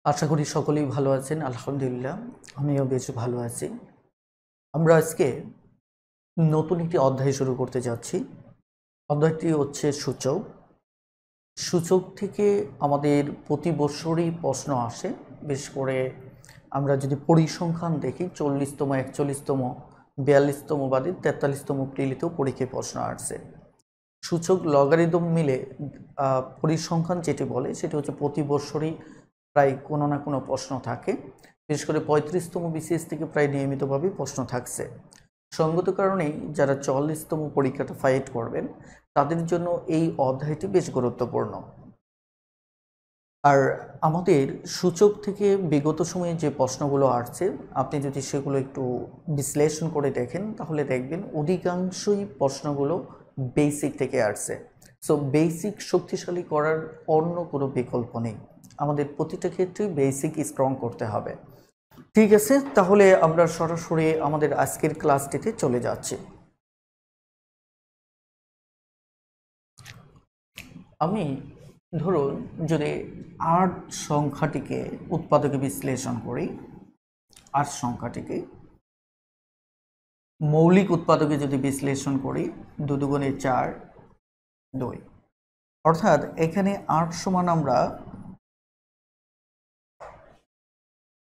আশা করি সকলেই ভালো আছেন। আলহামদুলিল্লাহ আমিও বেশ ভালো আছি। আমরা আজকে নতুন একটি অধ্যায় শুরু করতে যাচ্ছি। অধ্যায়টি হচ্ছে সূচক। সূচক থেকে আমাদের প্রতি বছরই প্রশ্ন আসে। বিশেষ করে আমরা যদি পরিসংখ্যান দেখি 40তম, 41তম, 42তম বাদে 43তম প্রিলিতেও পরীক্ষায় প্রশ্ন আসছে। সূচক লগারিদম মিলে পরিসংখ্যান যেটি বলে সেটি হচ্ছে প্রতি বছরই প্রায় কোনো না কোনো প্রশ্ন থাকে। বিশেষ করে 35তম বিসিএস থেকে প্রায় নিয়মিতভাবেই প্রশ্ন থাকছে। সঙ্গত কারণেই যারা 44তম পরীক্ষাটা ফাইট করবেন তাদের জন্য এই অধ্যায়টি বেশ গুরুত্বপূর্ণ। আর আমাদের সূচক থেকে বিগত সময়ে যে প্রশ্নগুলো আসছে আপনি যদি সেগুলো একটু বিশ্লেষণ করে দেখেন তাহলে দেখবেন অধিকাংশই প্রশ্নগুলো বেসিক থেকে আসছে। সো বেসিক শক্তিশালী করার অন্য কোনো বিকল্প নেই, আমাদের প্রতিটা ক্ষেত্রেই বেসিক স্ট্রং করতে হবে। ঠিক আছে, তাহলে আমরা সরাসরি আমাদের আজকের ক্লাসটিতে চলে যাচ্ছি। আমি ধরুন যদি ৮ সংখ্যাটিকে উৎপাদকে বিশ্লেষণ করি, ৮ সংখ্যাটিকে মৌলিক উৎপাদকে যদি বিশ্লেষণ করি ২ দুগুণে ৪, ২, অর্থাৎ এখানে ৮ সমান আমরা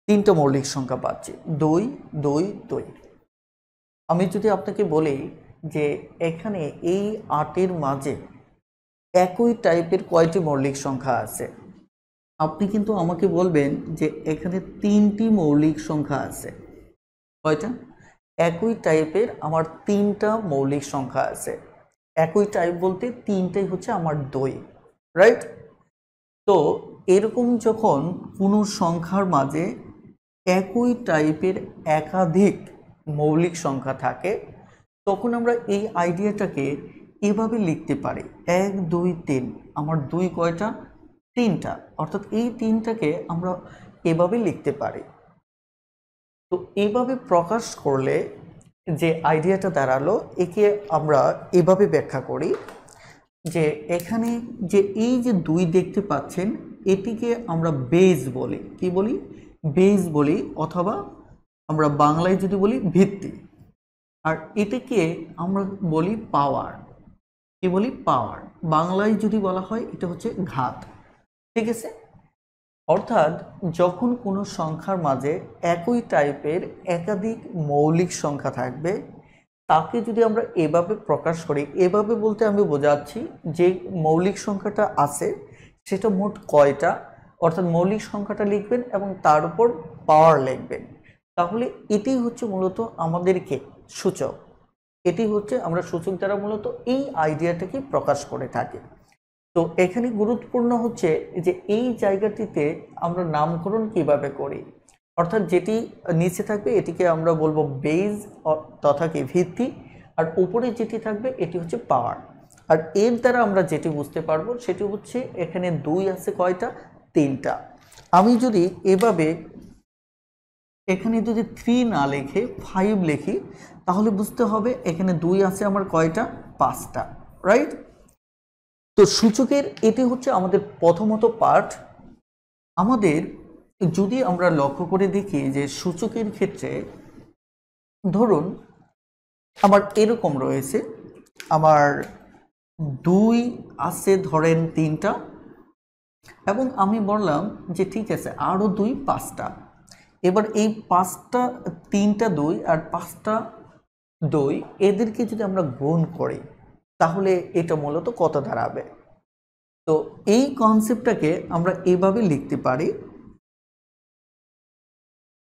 ৩টা মৌলিক সংখ্যা পাচ্ছি, ২, ২, ২। আমি যদি আপনাকে বলি যে এখানে এই ৮-এর মাঝে একই টাইপের কয়টি মৌলিক সংখ্যা আছে, আপনি কিন্তু আমাকে বলবেন যে এখানে ৩টি মৌলিক সংখ্যা আছে। কয়টা? একই টাইপের আমার ৩টা মৌলিক সংখ্যা আছে। একই টাইপ বলতে ৩টাই হচ্ছে আমার ২, রাইট? তো এরকম যখন কোনো সংখ্যার মাঝে একই টাইপের একাধিক মৌলিক সংখ্যা থাকে তখন আমরা এই আইডিয়াটাকে এভাবে লিখতে পারি, ১, ২, ৩। আমার ২ কয়টা? ৩টা, অর্থাৎ এই ৩টাকে আমরা এভাবে লিখতে পারি। তো এভাবে প্রকাশ করলে যে আইডিয়াটা দাঁড়ালো, একে আমরা এভাবে ব্যাখ্যা করি যে এখানে যে এই যে ২ দেখতে পাচ্ছেন এটিকে আমরা বেজ বলি। কি বলি? বেজ বলি, অথবা আমরা বাংলায় যদি বলি ভিত্তি। আর এটাকে আমরা বলি পাওয়ার। কি বলি? পাওয়ার। বাংলায় যদি বলা হয় এটা হচ্ছে ঘাত। ঠিক আছে? অর্থাৎ যখন কোনো সংখ্যার মাঝে একই টাইপের একাধিক মৌলিক সংখ্যা থাকবে তাকে যদি আমরা এভাবে প্রকাশ করি, এভাবে বলতে আমি বোঝাচ্ছি যে মৌলিক সংখ্যাটা আছে সেটা মোট কয়টা, অর্থাৎ মৌলিক সংখ্যাটা লিখবেন এবং তার উপর পাওয়ার লিখবেন। তাহলে এটি হচ্ছে মূলত আমাদেরকে সূচক। এটি হচ্ছে আমরা সূচক দ্বারা মূলত এই আইডিয়াটাকে প্রকাশ করে থাকি। তো এখানে গুরুত্বপূর্ণ হচ্ছে যে এই জায়গাটিতে আমরা নামকরণ কিভাবে করি, অর্থাৎ যেটি নিচে থাকবে এটিকে আমরা বলবো বেজ তথা কি ভিত্তি, আর উপরে যেটি থাকবে এটি হচ্ছে পাওয়ার। আর এর দ্বারা আমরা যেটি বুঝতে পারবো সেটি হচ্ছে এখানে ২ আছে কয়টা? ৩টা। আমি যদি এভাবে এখানে যদি ৩ না লিখে ৫ লিখি তাহলে বুঝতে হবে এখানে ২ আছে আমার কয়টা? ৫টা, রাইট? তো সূচকের এটি হচ্ছে আমাদের প্রথমত পার্ট। আমাদের যদি আমরা লক্ষ্য করে দেখি যে সূচকের ক্ষেত্রে ধরুন আমার এরকম রয়েছে, আমার ২ আছে ধরেন ৩টা, এবং আমি বললাম যে ঠিক আছে আরও ২, ৫টা। এবার এই ৫টা, ৩টা ২ আর ৫টা ২ এদেরকে যদি আমরা গুণ করি তাহলে এটা মূলত কত দাঁড়াবে? তো এই কনসেপ্টটাকে আমরা এভাবে লিখতে পারি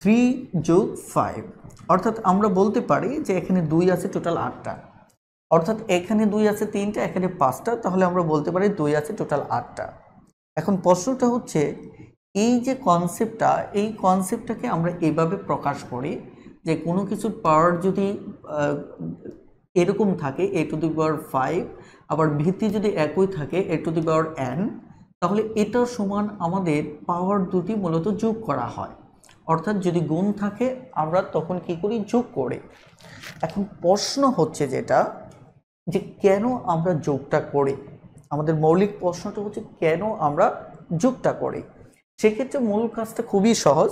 3 যোগ 5, অর্থাৎ আমরা বলতে পারি যে এখানে ২ আছে টোটাল ৮টা, অর্থাৎ এখানে ২ আছে ৩টা, এখানে ৫টা, তাহলে আমরা বলতে পারি ২ আছে টোটাল ৮টা। এখন প্রশ্নটা হচ্ছে এই যে কনসেপ্টটা, এই কনসেপ্টটাকে আমরা এভাবে প্রকাশ করি যে কোনো কিছুর পাওয়ার যদি এরকম থাকে a⁵, আবার ভিত্তি যদি একই থাকে a⁴n, তাহলে এটা সমান আমাদের পাওয়ার দুটি মূলত যোগ করা হয়। অর্থাৎ যদি গুণ থাকে আমরা তখন কি করি? যোগ করি। এখন প্রশ্ন হচ্ছে যেটা যে কেন আমরা যোগটা করি, আমাদের মৌলিক প্রশ্নটা হচ্ছে কেন আমরা যোগটা করি। সেক্ষেত্রে মূল কাজটা খুবই সহজ,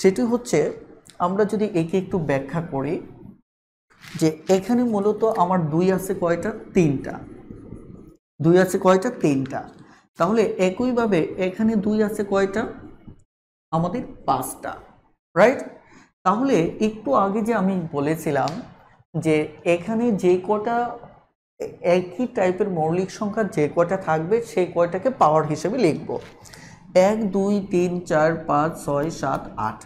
সেটি হচ্ছে আমরা যদি একে একটু ব্যাখ্যা করি যে এখানে মূলত আমার 2 আছে কয়টা? 3টা। 2 আছে কয়টা? 3টা। তাহলে একইভাবে এখানে 2 আছে কয়টা? আমাদের 5টা, রাইট? তাহলে একটু আগে যে আমি বলেছিলাম যে এখানে যে কটা একই টাইপের মৌলিক সংখ্যা যে কয়টা থাকবে সেই কয়টাকে পাওয়ার হিসেবে লিখব। 1 2 3 4 5 6 7 8।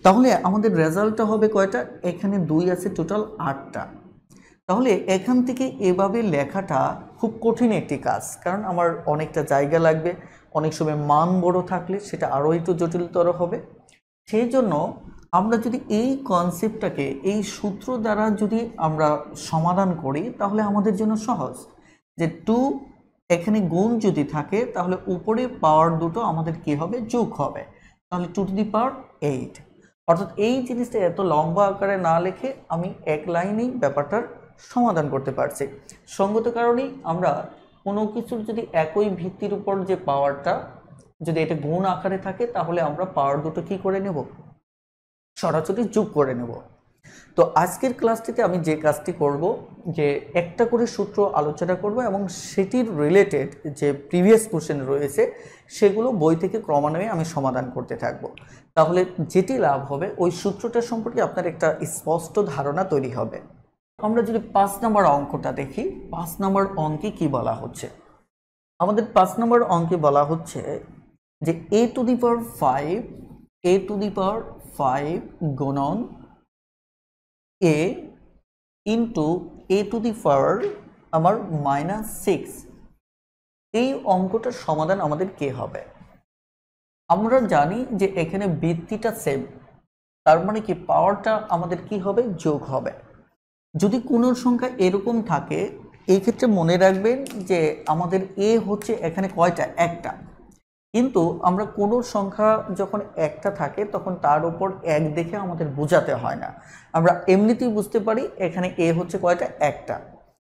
তাহলে আমাদের রেজাল্টটা হবে কয়টা? এখানে 2 আছে, টোটাল 8টা। তাহলে এখান থেকে এভাবে লেখাটা খুব কঠিন একটি কাজ, কারণ আমার অনেকটা জায়গা লাগবে, অনেক সময় মান বড় থাকলে সেটা আরও একটু জটিলতর হবে। সেই জন্য আমরা যদি এই কনসেপ্টটাকে এই সূত্র দ্বারা যদি আমরা সমাধান করি তাহলে আমাদের জন্য সহজ, যে 2 এখানে গুণ যদি থাকে তাহলে উপরে পাওয়ার দুটো আমাদের কি হবে? যোগ হবে। তাহলে 2 টু দি পাওয়ার 8। অর্থাৎ এই জিনিসটা এত লম্বা আকারে না লিখে আমি এক লাইনেই ব্যাপারটার সমাধান করতে পারছি। সঙ্গত কারণেই আমরা কোনো কিছুর যদি একই ভিত্তির উপর যে পাওয়ারটা যদি এটা গুণ আকারে থাকে তাহলে আমরা পাওয়ার দুটো কি করে নেব? সরাসরি যোগ করে নেব। তো আজকের ক্লাসটিতে আমি যে কাজটি করব যে একটা করে সূত্র আলোচনা করব এবং সেটির রিলেটেড যে প্রিভিয়াস কোশ্চেন রয়েছে সেগুলো বই থেকে ক্রমান্বয়ে আমি সমাধান করতে থাকব। তাহলে যেটি লাভ হবে ওই সূত্রটা সম্পর্কে আপনার একটা স্পষ্ট ধারণা তৈরি হবে। আমরা যদি 5 নম্বর অঙ্কটা দেখি, 5 নম্বর অঙ্কে কি বলা হচ্ছে? আমাদের 5 নম্বর অঙ্কে বলা হচ্ছে যে a টু দি পাওয়ার 5 গুণন a into a to the power আমার -6। এই অঙ্কটার সমাধান আমাদের কে হবে? আমরা জানি যে এখানে ভিত্তিটা সেম, তার মানে কি পাওয়ারটা আমাদের কি হবে? যোগ হবে। যদি কোনো সংখ্যা এরকম থাকে এই ক্ষেত্রে মনে রাখবেন যে আমাদের a হচ্ছে এখানে কয়টা? একটা। কিন্তু আমরা কোনো সংখ্যা যখন একটা থাকে তখন তার উপর 1 দেখে আমাদের বোঝাতে হয় না, আমরা এমনিতেই বুঝতে পারি এখানে a হচ্ছে কয়টা? একটা।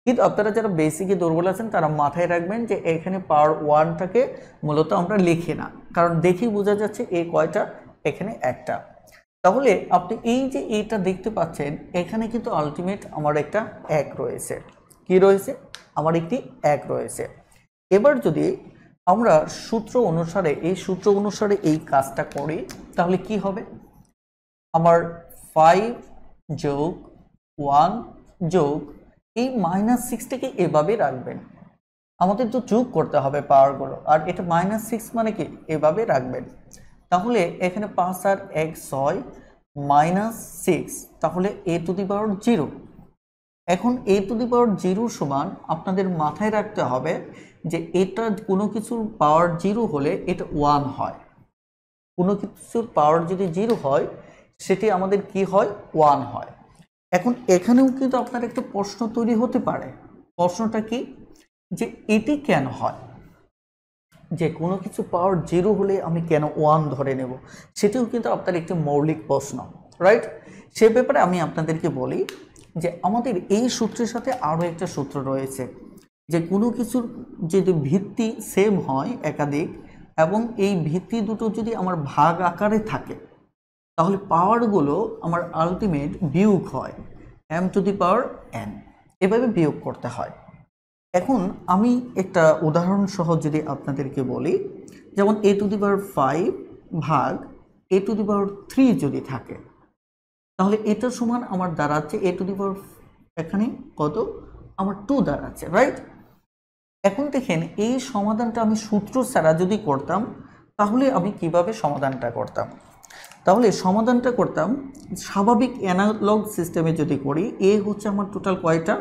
কিন্তু আপনারা যারা বেসিকে দুর্বল আছেন তারা মাথায় রাখবেন যে এখানে পাওয়ার 1টাকে মূলত আমরা লিখি না, কারণ দেখেই বোঝা যাচ্ছে a কয়টা? এখানে একটা। তাহলে আপনি এই যে এটা দেখতে পাচ্ছেন এখানে কিন্তু আলটিমেট আমার একটা 1 রয়েছে। কি রয়েছে? আমার একটি 1 রয়েছে। এবার যদি আমরা সূত্র অনুসারে এই কাজটা করি তাহলে কি হবে? আমার 5 যোগ 1 যোগ এই -6টাকে এভাবে রাখবেন। আমাদের তো যোগ করতে হবে পাওয়ারগুলো, আর এটা -6 মানে কি এভাবে রাখবেন। তাহলে এখানে 5 আর 1 6 -6, তাহলে a টু দি পাওয়ার 0। এখন a টু দি পাওয়ার 0 সমান আপনাদের মাথায় রাখতে হবে যে এটা কোনো কিছুর পাওয়ার 0 হলে এটা 1 হয়, কোনো কিছুর পাওয়ার যদি 0 হয় সেটি আমাদের কি হয়? 1 হয়। এখন এখানেও কিন্তু আপনার একটা প্রশ্ন তৈরি হতে পারে। প্রশ্নটা কি? যে এটি কেন হয়? যে কোনো কিছু পাওয়ার 0 হলে আমি কেন 1 ধরে নেব? সেটিও কিন্তু আপনার একটি মৌলিক প্রশ্ন, রাইট? সে ব্যাপারে আমি আপনাদেরকে বলি যে আমাদের এই সূত্রের সাথে আরও একটা সূত্র রয়েছে, যে কোনো কিছুর যদি ভিত্তি সেম হয় একাধিক এবং এই ভিত্তি দুটো যদি আমার ভাগ আকারে থাকে তাহলে পাওয়ারগুলো আমার আলটিমেট বিয়োগ হয়, m two the power n, এভাবে বিয়োগ করতে হয়। এখন আমি একটা উদাহরণ সহ যদি আপনাদেরকে বলি, যেমন a টু দি পাওয়ার 5 ভাগ a টু দি পাওয়ার 3 যদি থাকে তাহলে এটা সমান আমার দাঁড়াচ্ছে a টু দি পাওয়ার এখানে কত? আমার 2 দাঁড়াচ্ছে, রাইট? এখন দেখেন এই সমাধানটা আমি সূত্র ছাড়া যদি করতাম তাহলে আমি কিভাবে সমাধানটা করতাম? তাহলে সমাধানটা করতাম স্বাভাবিক অ্যানালগ সিস্টেমে যদি করি। a হচ্ছে আমার টোটাল কয়টা?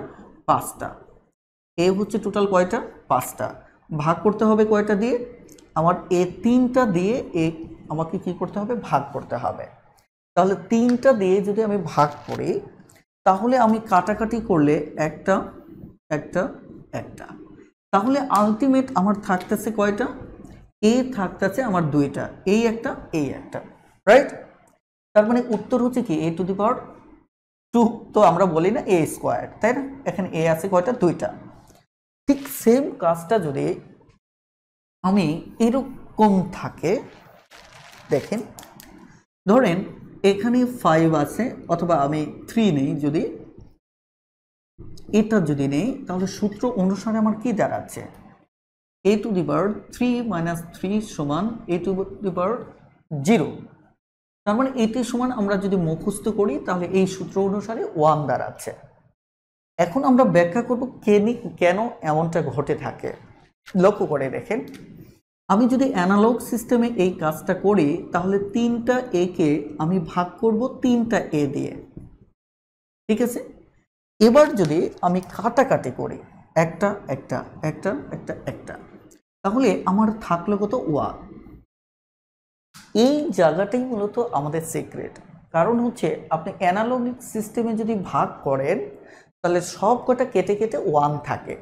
5টা। a হচ্ছে টোটাল কয়টা? 5টা। ভাগ করতে হবে কয়টা দিয়ে? আমার a 3টা দিয়ে আমাকে কি করতে হবে? ভাগ করতে হবে। তাহলে 3টা দিয়ে যদি আমি ভাগ করি তাহলে আমি কাটাকাটি করলে একটা একটা একটা, তাহলে আলটিমেট আমার থাকতেছে কয়টা? a থাকতেছে আমার 2টা, এই একটা এই একটা, রাইট? তার মানে উত্তর হচ্ছে কি a টু দি পাওয়ার 2। তো আমরা বলি না a স্কোয়ার, তাই না? এখানে a আছে কয়টা? 2টা। ঠিক সেম কাজটা যদি আমি এরকম থাকে দেখেন, ধরেন এখানে 5 আছে, অথবা আমি 3 নেই, যদি এটা যদি নেই তাহলে সূত্র অনুসারে আমার কি দাঁড়াচ্ছে, a to the power 3 minus 3 সমান a টু দি পাওয়ার 0। তার মানে এটি সমান আমরা যদি মুখস্থ করি তাহলে এই সূত্র অনুসারে 1 দাঁড়াচ্ছে। এখন আমরা ব্যাখ্যা করব কেন এমনটা ঘটে থাকে। লক্ষ্য করে দেখেন, আমি যদি অ্যানালগ সিস্টেমে এই কাজটা করি তাহলে 3টা a কে আমি ভাগ করব 3টা a দিয়ে, ঠিক আছে। এবার যদি আমি কাটাকাটি করি, একটা একটা একটা একটা একটা, তাহলে আমার থাকলো কত 1। এই জায়গাটাই মূলত আমাদের সিক্রেট। কারণ হচ্ছে আপনি অ্যানালগ সিস্টেমে যদি ভাগ করেন তাহলে সব কটা কেটে কেটে 1 থাকে,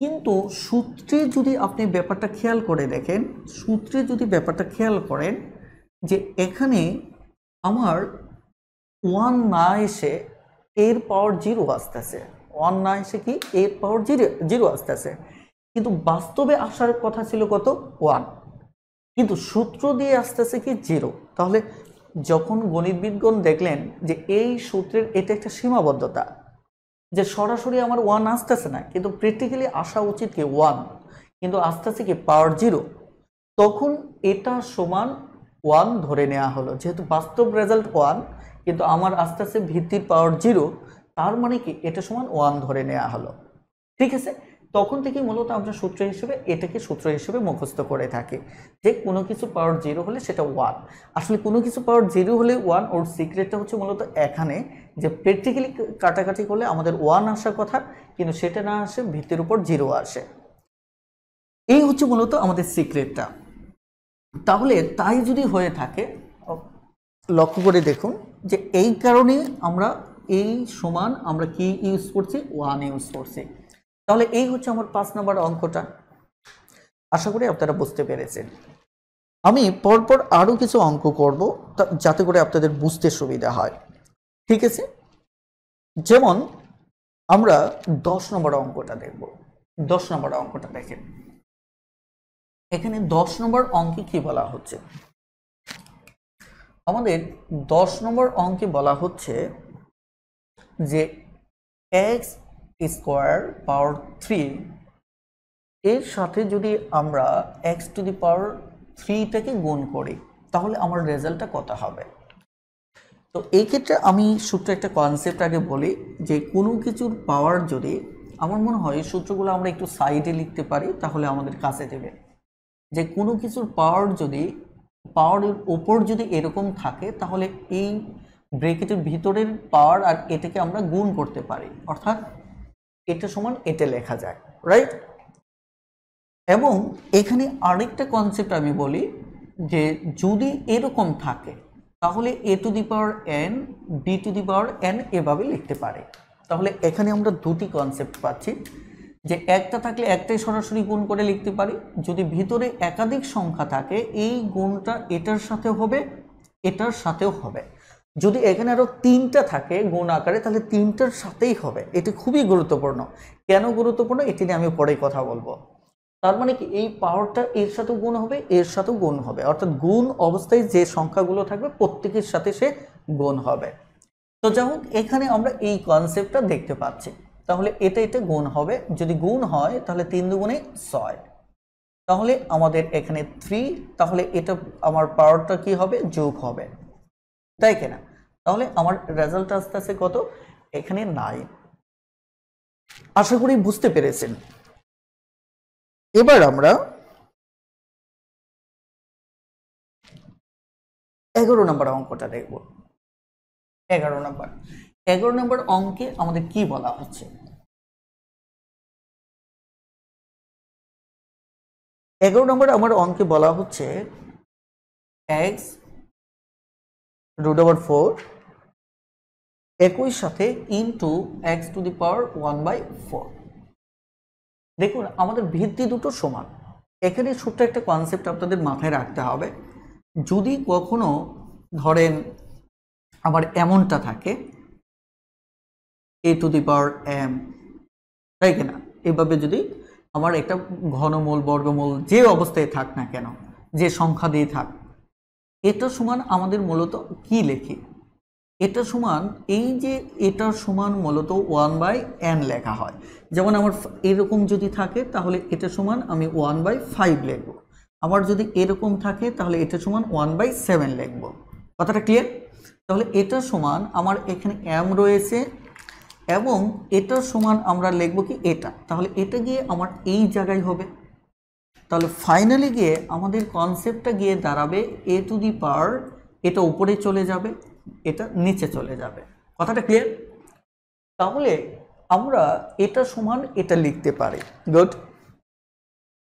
কিন্তু সূত্রে যদি আপনি ব্যাপারটা খেয়াল করে দেখেন, সূত্রে যদি ব্যাপারটা খেয়াল করেন যে এখানে আমার 1 না এসে এর পাওয়ার 0 আসতেছে, 1 না এসে কি এর পাওয়ার 0 আসতেছে, কিন্তু বাস্তবে আসার কথা ছিল কত 1, কিন্তু সূত্র দিয়ে আসতেছে কি 0। তাহলে যখন গণিতবিদগণ দেখলেন যে এই সূত্রের এটা একটা সীমাবদ্ধতা, যে সরাসরি আমার 1 আসতেছে না, কিন্তু প্র্যাকটিক্যালি আসা উচিত কি 1, কিন্তু আসতেছে কি পাওয়ার 0, তখন এটা সমান 1 ধরে নেওয়া হলো। যেহেতু বাস্তব রেজাল্ট 1, কিন্তু আমার আসতেছে ভিত্তির পাওয়ার 0, তার মানে কি এটা সমান 1 ধরে নেওয়া হলো, ঠিক আছে। তখন থেকে মূলত আমরা সূত্র হিসেবে এটাকে সূত্র হিসেবে মুখস্থ করে থাকি যে কোনো কিছু পাওয়ার 0 হলে সেটা 1। আসলে কোনো কিছু পাওয়ার 0 হলে 1, ওর সিক্রেটটা হচ্ছে মূলত এখানে যে প্র্যাকটিক্যালি কাটাকাটি করলে আমাদের 1 আসার কথা, কিন্তু সেটা না আসে, ভিত্তির উপর 0 আসে। এই হচ্ছে মূলত আমাদের সিক্রেটটা। তাহলে তাই যদি হয়ে থাকে, লক্ষ্য করে দেখুন যে এই কারণে আমরা এই সমান আমরা কি ইউজ করছি, 1 ইউজ করছি। তাহলে এই হচ্ছে আমার 5 নম্বর অঙ্কটা। আশা করি আপনারা বুঝতে পেরেছেন। আমি পরপর আরো কিছু অঙ্ক করব যাতে করে আপনাদের বুঝতে সুবিধা হয়, ঠিক আছে। যেমন আমরা 10 নম্বর অঙ্কটা দেখব। 10 নম্বর অঙ্কটা দেখেন, এখানে 10 নম্বর অঙ্কে কি বলা হচ্ছে, আমাদের 10 নম্বর অঙ্কে বলা হচ্ছে যে x স্কয়ার পাওয়ার 3 এর সাথে যদি আমরা x টু দি পাওয়ার 3টাকে গুণ করি তাহলে আমার রেজাল্টটা কত হবে। তো এই ক্ষেত্রে আমি সূত্র একটা কনসেপ্ট আগে বলি যে কোনো কিছুর পাওয়ার যদি, আমার মনে হয় সূত্রগুলো আমরা একটু সাইডে লিখতে পারি তাহলে আমাদের কাছে দেবে, যে কোনো কিছুর পাওয়ার যদি পাওয়ারের ওপর যদি এরকম থাকে তাহলে এই ব্র্যাকেটের ভিতরের পাওয়ার আর এটাকে আমরা গুণ করতে পারি, অর্থাৎ এটা সমান এটা লেখা যায়, রাইট। এবং এখানে আরেকটা কনসেপ্ট আমি বলি যে যদি এরকম থাকে তাহলে a to the power n b two the power n এভাবে লিখতে পারে। তাহলে এখানে আমরা দুটি কনসেপ্ট পাচ্ছি, যে একটা থাকলে একটাই সরাসরি গুণ করে লিখতে পারি, যদি ভিতরে একাধিক সংখ্যা থাকে এই গুণটা এটার সাথে হবে, এটার সাথেও হবে। যদি এখানে আরো 3টা থাকে গুণ আকারে তাহলে 3টার সাথেই হবে। এটি খুবই গুরুত্বপূর্ণ। কেন গুরুত্বপূর্ণ এটি নিয়ে আমি পরে কথা বলবো। তার মানে কি এই পাওয়ারটা এর সাথেও গুণ হবে, এর সাথেও গুণ হবে, অর্থাৎ গুণ অবস্থায় যে সংখ্যাগুলো থাকবে প্রত্যেকের সাথে সে গুণ হবে। তো যাই হোক, এখানে আমরা এই কনসেপ্টটা দেখতে পাচ্ছি। তাহলে এটা এটা গুণ হবে, যদি গুণ হয় তাহলে 3 দুগুণে 6, তাহলে আমাদের এখানে 3, তাহলে এটা আমার পাওয়ারটা কি হবে, যোগ হবে, তাই কিনা। তাহলে আমার রেজাল্ট আসতেছে কত, এখানে 9। আশা করি বুঝতে পেরেছেন। এবার আমরা 11 নম্বর অঙ্কটা দেখব। 11 নম্বর অঙ্কে আমাদের কি বলা হচ্ছে, 11 নম্বর আমার অঙ্কে বলা হচ্ছে x √4 একই সাথে ইনটু x টু দি পাওয়ার 1/4। দেখুন আমাদের ভিত্তি দুটো সমান। এখানে ছোট্ট একটা কনসেপ্ট আপনাদের মাথায় রাখতে হবে, যদি কখনো ধরেন আমার এমনটা থাকে a to the power m, তাই কিনা, এভাবে যদি আমার একটা ঘনমূল বর্গমূল যে অবস্থায় থাক না কেন, যে সংখ্যা দিয়ে থাক, এটা সমান আমাদের মূলত কি লিখি, এটা সমান এই যে এটা সমান মূলত 1/n লেখা হয়। যেমন আমার এরকম যদি থাকে তাহলে এটা সমান আমি 1/5 লিখব, আমার যদি এরকম থাকে তাহলে এটা সমান 1/7 লিখব। কথাটা ক্লিয়ার? তাহলে এটা সমান আমার এখানে m রয়েছে এবং এটা সমান আমরা লিখব কি এটা, তাহলে এটা গিয়ে আমার এই জায়গায় হবে। তাহলে ফাইনালি গিয়ে আমাদের কনসেপ্টটা গিয়ে দাঁড়াবে a টু দি পাওয়ার, এটা উপরে চলে যাবে, এটা নিচে চলে যাবে। কথাটা ক্লিয়ার? তাহলে আমরা এটা সমান এটা লিখতে পারি। গুড।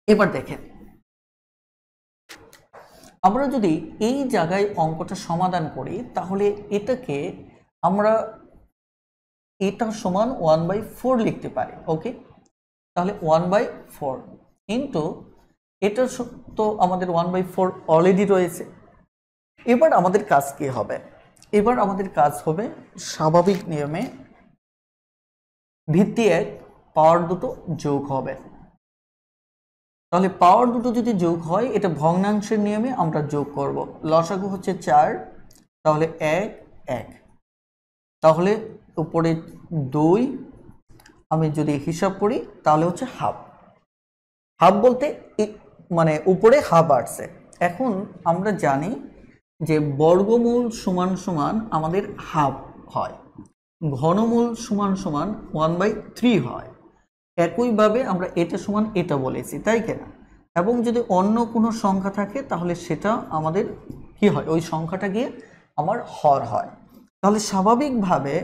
এবার দেখেন, আমরা যদি এই জায়গায় অঙ্কটা সমাধান করি তাহলে এটাকে আমরা এটা সমান 1/4 লিখতে পারি। ওকে, তাহলে 1/4 কিন্তু এটা তো আমাদের 1/4 অলরেডি রয়েছে। এবার আমাদের কাজ কি হবে? এবার আমাদের কাজ হবে স্বাভাবিক নিয়মে ভিত্তি 1 পাওয়ার দুটো যোগ হবে। তাহলে পাওয়ার দুটো যদি যোগ হয় এটা ভগ্নাংশের নিয়মে আমরা যোগ করব। লসাগু হচ্ছে 4, তাহলে 1 1, তাহলে উপরে 2, আমি যদি হিসাব করি তাহলে হচ্ছে হাফ। হাফ বলতে মানে উপরে হাফ আসছে। এখন আমরা জানি যে বর্গমূল সমান সমান আমাদের হাফ হয়, ঘনমূল সমান সমান 1/3 হয়। একইভাবে আমরা এটা সমান এটা বলেছি, তাই কিনা? এবং যদি অন্য কোনো সংখ্যা থাকে তাহলে সেটা আমাদের কি হয়, ওই সংখ্যাটা গিয়ে আমার হর হয়। তাহলে স্বাভাবিকভাবে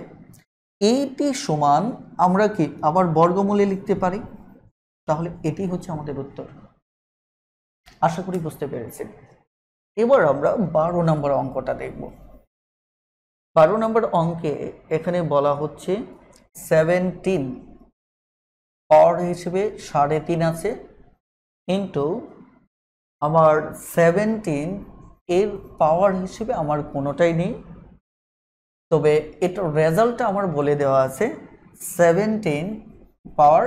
এইটি সমান আমরা কি আবার বর্গমূলে লিখতে পারি। তাহলে এটি হচ্ছে আমাদের উত্তর। আশা করি বুঝতে পেরেছেন। এবার আমরা 12 নম্বর অঙ্কটা দেখব। 12 নম্বর অঙ্কে এখানে বলা হচ্ছে 17 পাওয়ার হিসেবে 3.5 আছে, কিন্তু আমার 17 এর পাওয়ার হিসেবে আমার কোনোটাই নেই, তবে এটার রেজাল্টটা আমার বলে দেওয়া আছে 17 পাওয়ার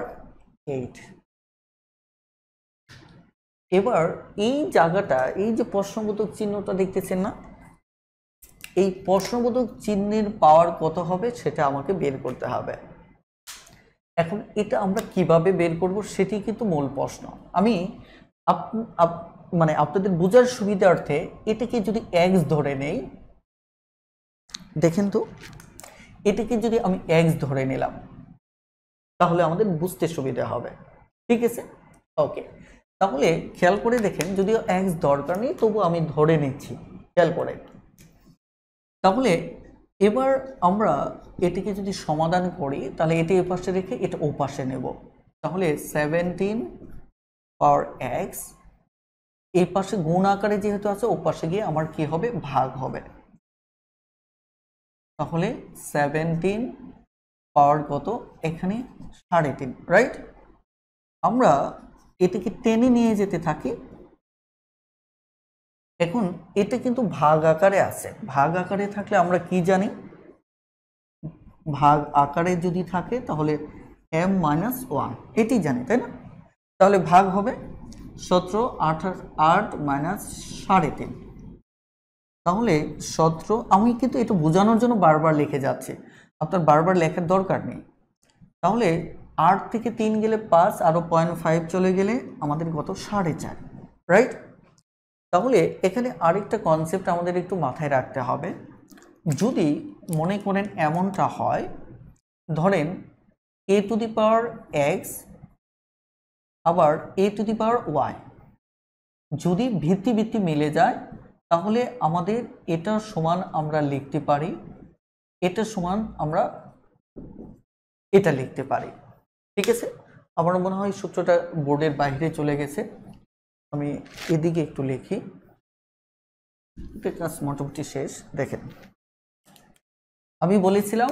8। এবার এই জায়গাটা, এই যে প্রশ্নবোধক চিহ্নটা দেখতেছেন না, এই প্রশ্নবোধক চিহ্নের পাওয়ার কত হবে সেটা আমাকে বের করতে হবে। এখন এটা আমরা কিভাবে বের করব সেটি কিন্তু মূল প্রশ্ন। আমি মানে আপনাদের বোঝার সুবিধার্থে এটাকে যদি x ধরে নেই, দেখেন তো, এটাকে যদি আমি x ধরে নিলাম তাহলে আমাদের বুঝতে সুবিধা হবে। ঠিক আছে, ওকে। তাহলে খেয়াল করে দেখেন, যদিও x দরকার নেই তবু আমি ধরে নিচ্ছি, খেয়াল করে। তাহলে এবার আমরা এটিকে যদি সমাধান করি তাহলে এটি এ পাশে রেখে এটা ও পাশে নেব। তাহলে 17 পাওয়ার x এই পাশে গুণ আকারে যেহেতু আছে ও পাশে গিয়ে আমার কি হবে, ভাগ হবে। তাহলে 17 পাওয়ার কত এখানে 3.5, রাইট? আমরা এটিকে টেনে নিয়ে যেতে থাকি। এখন এটা কিন্তু ভাগ আকারে আছে, ভাগ আকারে থাকলে আমরা কি জানি, ভাগ আকারে যদি থাকে তাহলে m-1 এটি জানি, তাই না? তাহলে ভাগ হবে 17 8 3.5। তাহলে 17, আমি কিন্তু এটা বোঝানোর জন্য বারবার লিখে যাচ্ছি, আপনার বারবার লেখার দরকার নেই। তাহলে 8 থেকে 3 গেলে 5, আরও 0.5 চলে গেলে আমাদের কত, 4.5, রাইট? তাহলে এখানে আরেকটা কনসেপ্ট আমাদের একটু মাথায় রাখতে হবে। যদি মনে করেন এমনটা হয়, ধরেন a to the power x আবার a to the power y, যদি ভিত্তি মিলে যায় তাহলে আমাদের এটা সমান আমরা লিখতে পারি, এটা সমান আমরা এটা লিখতে পারি। ঠিক আছে, আমার মনে হয় সূত্রটা বোর্ডের বাইরে চলে গেছে, আমি এদিকে একটু লিখি। কাজ মোটামুটি শেষ। দেখেন, আমি বলেছিলাম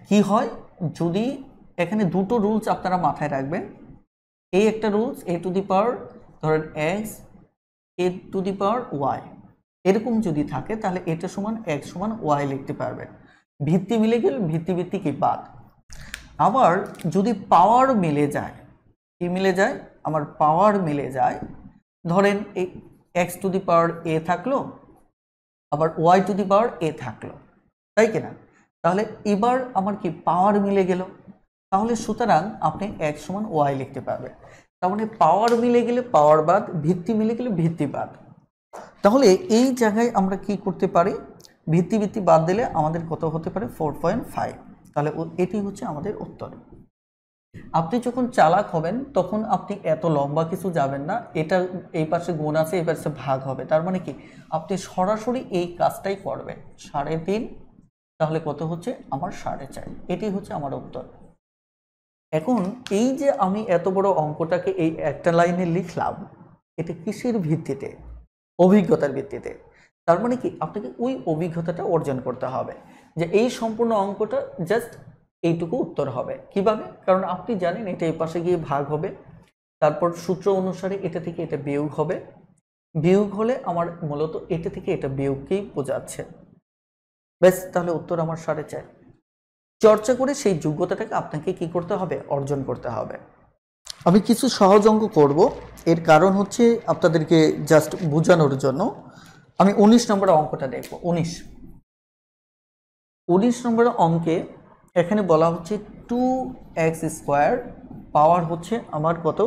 কি হয় যদি এখানে দুটো রুলস আপনারা মাথায় রাখবেন। এই একটা রুলস, a টু দি পাওয়ার ধরেন x a to the power y, এরকম যদি থাকে তাহলে এটা সমান x সমান y লিখতে পারবেন। ভিত্তি মিলে গেলে ভিত্তি কি বাদ। আবার যদি পাওয়ার মিলে যায়, কি মিলে যায়, আমার পাওয়ার মিলে যায়, ধরেন এই x two the power a থাকলো আবার ওয়াই টু দি পাওয়ার এ থাকলো, তাই কিনা? তাহলে এবার আমার কি পাওয়ার মিলে গেল, তাহলে সুতরাং আপনি x সমান ওয়াই লিখতে পারবেন। তার মানে পাওয়ার মিলে গেলে পাওয়ার বাদ, ভিত্তি মিলে গেলে ভিত্তি বাদ। তাহলে এই জায়গায় আমরা কি করতে পারি, ভিত্তি ভিত্তি বাদ দিলে আমাদের কত হতে পারে 4.5। তাহলে এটি হচ্ছে আমাদের উত্তর। আপনি যখন চালাক হবেন তখন আপনি এত লম্বা কিছু যাবেন না, এটা এই পাশে গুণ আছে এই পাশে ভাগ হবে, তার মানে কি আপনি সরাসরি এই কাজটাই করবেন 3.5, তাহলে কত হচ্ছে আমার 4.5। এটি হচ্ছে আমার উত্তর। এখন এই যে আমি এত বড় অঙ্কটাকে এই একটা লাইনে লিখলাম, এটা কিসের ভিত্তিতে? অভিজ্ঞতার ভিত্তিতে। তার মানে কি আপনাকে ওই অভিজ্ঞতাটা অর্জন করতে হবে যে এই সম্পূর্ণ অঙ্কটা জাস্ট এইটুকু উত্তর হবে। কিভাবে? কারণ আপনি জানেন এটা এই পাশে গিয়ে ভাগ হবে, তারপর সূত্র অনুসারে এটা থেকে এটা বিয়োগ হবে, বিয়োগ হলে আমার মূলত এটা থেকে এটা বিয়োগকেই বোঝাচ্ছে। ব্যাস, তাহলে উত্তর আমার 4.5। চর্চা করে সেই যোগ্যতাটাকে আপনাকে কি করতে হবে? অর্জন করতে হবে। আমি কিছু সহজ অঙ্ক করব, এর কারণ হচ্ছে আপনাদেরকে জাস্ট বোঝানোর জন্য। আমি 19 নম্বরের অঙ্কটা দেখব। 19 নম্বরের অঙ্কে এখানে বলা হচ্ছে 2x² পাওয়ার হচ্ছে আমার কত?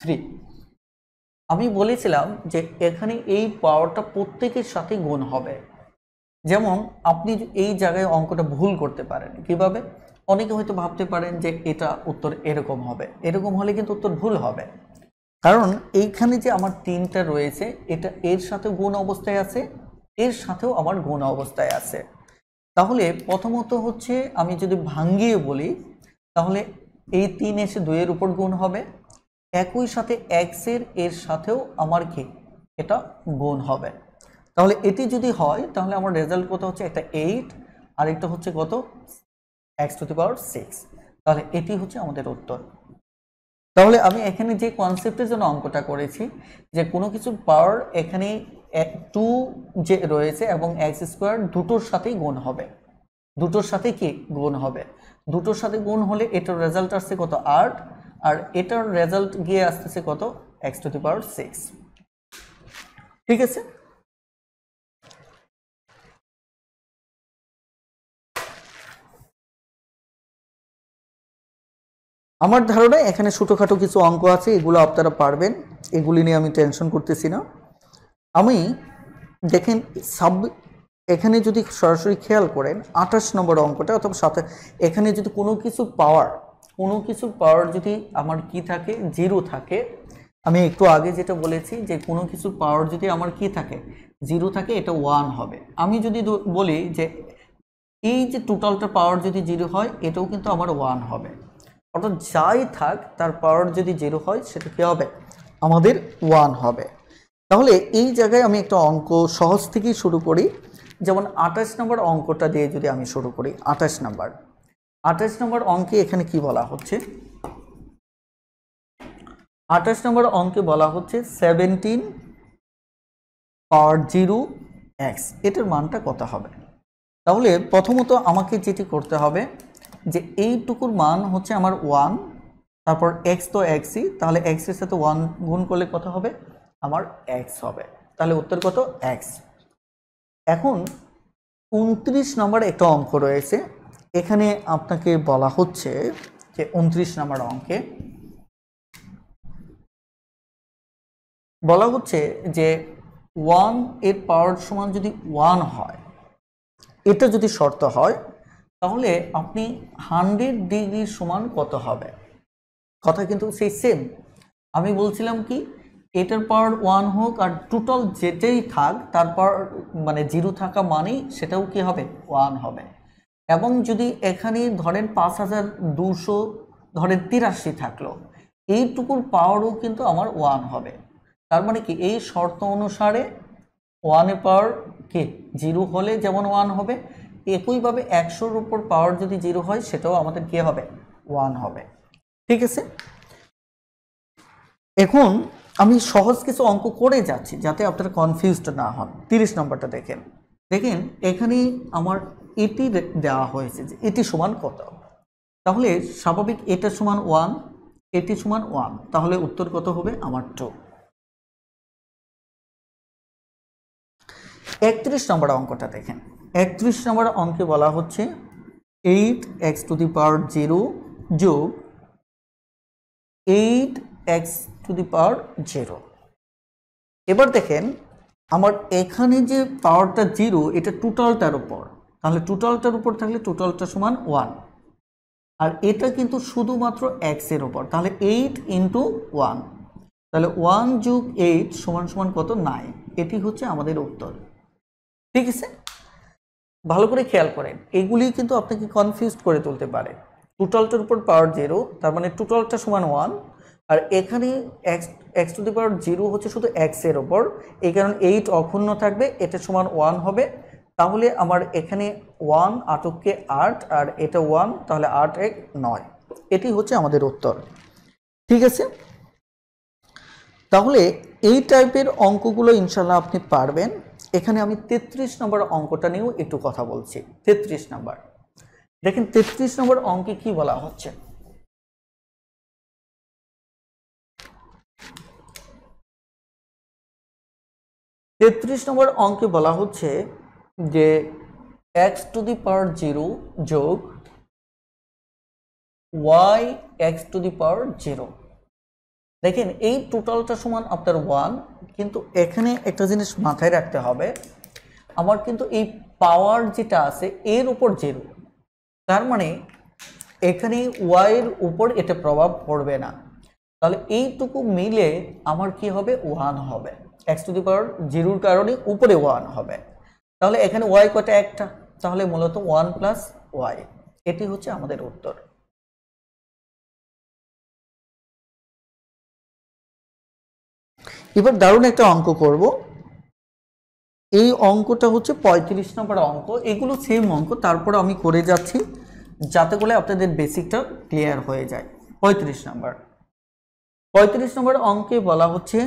3। আমি বলেছিলাম যে এখানে এই পাওয়ারটা প্রত্যেকের সাথে গুণ হবে। যেমন আপনি এই জায়গায় অঙ্কটা ভুল করতে পারেন। কিভাবে? অনেকে হয়তো ভাবতে পারেন যে এটা উত্তর এরকম হবে, এরকম হলে কিন্তু উত্তর ভুল হবে। কারণ এইখানে যে আমার 3টা রয়েছে, এটা এর সাথে গুণ অবস্থায় আছে, এর সাথেও আমার গুণ অবস্থায় আছে। তাহলে প্রথমত হচ্ছে আমি যদি ভাঙ্গিয়ে বলি, তাহলে এই 3 এসে 2 এর উপর গুণ হবে, একই সাথে x এর সাথেও আমার কি এটা গুণ হবে। তাহলে এটি যদি হয় তাহলে আমার রেজাল্ট কত হচ্ছে? একটা 8 আর একটা হচ্ছে কত? x⁶। তাহলে এটি হচ্ছে আমাদের উত্তর। তাহলে আমি এখানে যে কনসেপ্টের জন্য অঙ্কটা করেছি যে কোনো কিছু পাওয়ার এখানে 2 যে রয়েছে এবং x² দুটোর সাথেই গুণ হবে, দুটোর সাথে কি গুণ হবে, দুটোর সাথে গুণ হলে এটার রেজাল্ট আসছে কত? 8, আর এটার রেজাল্ট গিয়ে আসতেছে কত? x⁶। ঠিক আছে? আমার ধারণা এখানে ছোটোখাটো কিছু অঙ্ক আছে, এগুলো আপনারা পারবেন, এগুলি নিয়ে আমি টেনশন করতেছি না। আমি দেখেন এখানে যদি সরাসরি খেয়াল করেন 28 নম্বর অঙ্কটা অথবা সাথে এখানে যদি কোনো কিছু পাওয়ার যদি আমার কি থাকে? 0 থাকে। আমি একটু আগে যেটা বলেছি যে কোনো কিছু পাওয়ার যদি আমার কি থাকে? 0 থাকে, এটা 1 হবে। আমি যদি বলি যে এই যে টোটালটা পাওয়ার যদি 0 হয়, এটাও কিন্তু আমার 1 হবে। অর্থাৎ যাই থাক তার পাওয়ার যদি 0 হয় সেটা কি হবে? আমাদের 1 হবে। তাহলে এই জায়গায় আমি একটা অঙ্ক সহজ থেকেই শুরু করি। যেমন 28 নম্বর অঙ্কটা দিয়ে যদি আমি শুরু করি, 28 নম্বর অঙ্কে এখানে কি বলা হচ্ছে? 28 নম্বর অঙ্কে বলা হচ্ছে 17 পাওয়ার 0x, এটার মানটা কত হবে? তাহলে প্রথমত আমাকে যেটি করতে হবে যে এইটুকুর মান হচ্ছে আমার 1, তারপর x তো xই, তাহলে x এর সাথে 1 গুণ করলে কত হবে? আমার x হবে। তাহলে উত্তর কত? x। এখন 29 নম্বরে একটা অঙ্ক রয়েছে, এখানে আপনাকে বলা হচ্ছে যে 29 নম্বর অঙ্কে বলা হচ্ছে যে 1 এর পাওয়ার সমান যদি 1 হয়, এটা যদি শর্ত হয়, তাহলে আপনি 100 ডিগ্রি সমান কত হবে? কথা কিন্তু সেই সেম। আমি বলছিলাম কি এটার পাওয়ার 1 হোক আর টোটাল যেটাই থাক তারপর মানে 0 থাকা মানেই সেটাও কি হবে? 1 হবে। এবং যদি এখানে ধরেন 5200 ধরেন 83 থাকলো, এইটুকুর পাওয়ারও কিন্তু আমার 1 হবে। তার মানে কি এই শর্ত অনুসারে 1 এর পাওয়ার কি 0 হলে যেমন 1 হবে, একইভাবে 100-র উপর পাওয়ার যদি 0 হয় সেটাও আমাদের কি হবে? 1 হবে। ঠিক আছে? এখন আমি সহজ কিছু অঙ্ক করে যাচ্ছি যাতে আপনারা কনফিউজড না হন। 30 নম্বরটা দেখেন এখানে আমার এটি দেওয়া হয়েছে যে এটি সমান কত। তাহলে স্বাভাবিক এটা সমান 1, এটি সমান 1, তাহলে উত্তর কত হবে? আমার 2। 31 নম্বর অঙ্কটা দেখেন। 31 নম্বর অঙ্কে বলা হচ্ছে 8x⁻0 যোগ 8x⁻0। এবার দেখেন আমার এখানে যে পাওয়ারটা 0 এটা টোটালটার উপর, তাহলে টোটালটার উপর থাকলে টোটালটা সমান 1, আর এটা কিন্তু শুধুমাত্র x এর উপর, তাহলে 8 × 1, তাহলে 1 যোগ 8 সমান সমান কত? 9। এটি হচ্ছে আমাদের উত্তর। ঠিক আছে, ভালো করে খেয়াল করেন, এগুলি কিন্তু আপনাকে কনফিউজ করে তুলতে পারে। টোটালটার উপর পাওয়ার 0, তার মানে টোটালটা সমান 1, আর এখানে x⁻0 হচ্ছে শুধু x এর উপর, এই কারণে 8 অক্ষুণ্ণ থাকবে, এটা সমান 1 হবে। তাহলে আমার এখানে 1 8কে 8 আর এটা 1, তাহলে 8 1 9। এটি হচ্ছে আমাদের উত্তর। ঠিক আছে, তাহলে এই টাইপের অঙ্কগুলো ইনশাল্লাহ আপনি পারবেন। এখানে আমি 33 নম্বর অঙ্কটা নিয়েও একটু কথা বলছি। 33 নম্বর দেখেন, 33 নম্বর অঙ্কে কি বলা হচ্ছে? তেত্রিশ নম্বর অঙ্কে বলা হচ্ছে যে x⁻0 যোগ y(x⁻0)। দেখেন এই টোটালটা সমান আপনার 1, কিন্তু এখানে একটা জিনিস মাথায় রাখতে হবে, আমার কিন্তু এই পাওয়ার যেটা আছে এর উপর 0, তার মানে এখানে y এর উপর এটা প্রভাব পড়বে না, তাহলে এইটুকু মিলে আমার কি হবে? 1 হবে। x⁻0 কারণে উপরে 1 হবে, তাহলে এখানে y কয়টা? একটা, তাহলে মূলত 1 + y। এটি হচ্ছে আমাদের উত্তর। এবার দারুণ একটা অঙ্ক করব। এই অঙ্কটা হচ্ছে 35 নম্বর অঙ্ক। এগুলো সেম অঙ্ক, তারপর আমি করে যাচ্ছি যাতে করে আপনাদের বেসিকটা ক্লিয়ার হয়ে যায়। 35 নম্বর অঙ্কে বলা হচ্ছে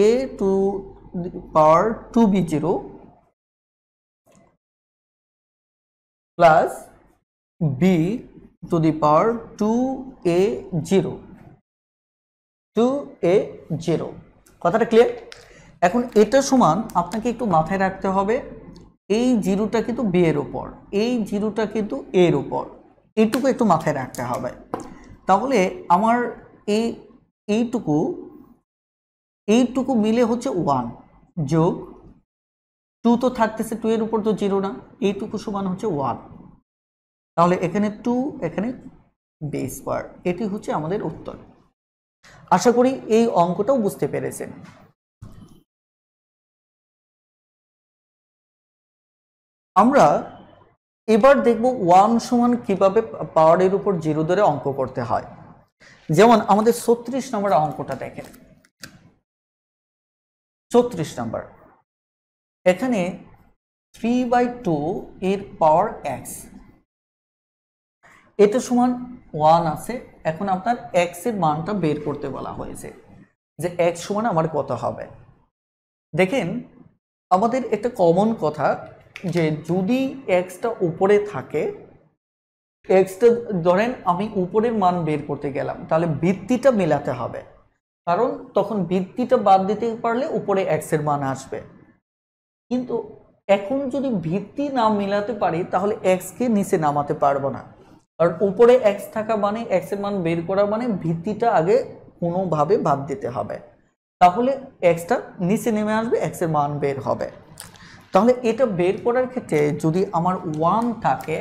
a⁻2b0 প্লাস b⁻2a0। কথাটা ক্লিয়ার? এখন এটা সমান আপনাকে একটু মাথায় রাখতে হবে, এই 0টা কিন্তু b এর উপর, এই 0টা কিন্তু a এর উপর, এইটুকু একটু মাথায় রাখতে হবে। তাহলে আমার এইটুকু মিলে হচ্ছে 1 যোগ 2 তো থাকতেছে, 2 এর উপর তো 0 না, এইটুকু সমান হচ্ছে 1, তাহলে এখানে 2, এখানে b²। এটি হচ্ছে আমাদের উত্তর। আশা করি এই অঙ্কটাও বুঝতে পেরেছেন। আমরা এবার দেখব 1 সমান কিভাবে পাওয়ারের উপর 0 ধরে অঙ্ক করতে হয়। যেমন আমাদের 36 নম্বর অঙ্কটা দেখেন। 34 নম্বর, এখানে 3/2 এর পাওয়ার x, এটা সমান 1 আছে। এখন আপনার x এর মানটা বের করতে বলা হয়েছে যে x সমান আমার কত হবে। দেখেন আমাদের একটা কমন কথা যে যদি xটা উপরে থাকে, xটা ধরেন আমি উপরের মান বের করতে গেলাম, তাহলে ভিত্তিটা মেলাতে হবে, কারণ তখন ভিত্তিটা বাদ দিতে পারলে উপরে x এর মান আসবে। কিন্তু এখন যদি ভিত্তি না মেলাতে পারি তাহলে x কে নিচে নামাতে পারবো না, কারণ উপরে x থাকা মানে x এর মান বের করা মানে ভিত্তিটা আগে কোনোভাবে বাদ দিতে হবে, তাহলে xটা নিচে নেমে আসবে, x এর মান বের হবে। তাহলে এটা বের করার ক্ষেত্রে যদি আমার 1 থাকে,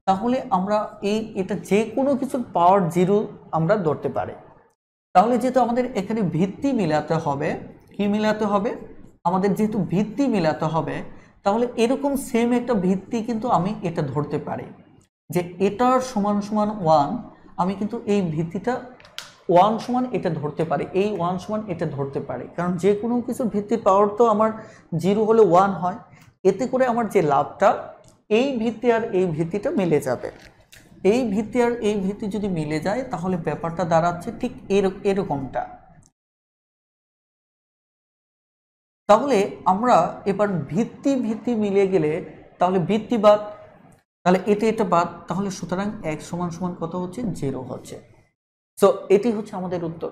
তাহলে আমরা এটা যে কোনো কিছুর পাওয়ার 0 আমরা ধরতে পারি। তাহলে যেহেতু আমাদের এখানে ভিত্তি মিলাতে হবে, কি মিলাতে হবে? আমাদের যেহেতু ভিত্তি মিলাতে হবে, তাহলে এরকম সেম একটা ভিত্তি কিন্তু আমি এটা ধরতে পারি যে এটার সমান সমান 1, আমি কিন্তু এই ভিত্তিটা 1 সমান এটা ধরতে পারি, এই 1 সমান এটা ধরতে পারি, কারণ যে কোনো কিছুর ভিত্তির পাওয়ার তো আমার 0 হলে 1 হয়। এতে করে আমার যে লাভটা, এই ভিত্তি আর এই ভিত্তিটা মিলে যাবে। এই ভিত্তি আর এই ভিত্তি যদি মিলে যায় তাহলে ব্যাপারটা দাঁড়াচ্ছে ঠিক এরকমটা। তাহলে আমরা এবার ভিত্তি মিলে গেলে তাহলে ভিত্তি বাদ, তাহলে এটা বাদ, তাহলে সুতরাং x সমান সমান কত হচ্ছে? 0 হচ্ছে। সো এটি হচ্ছে আমাদের উত্তর।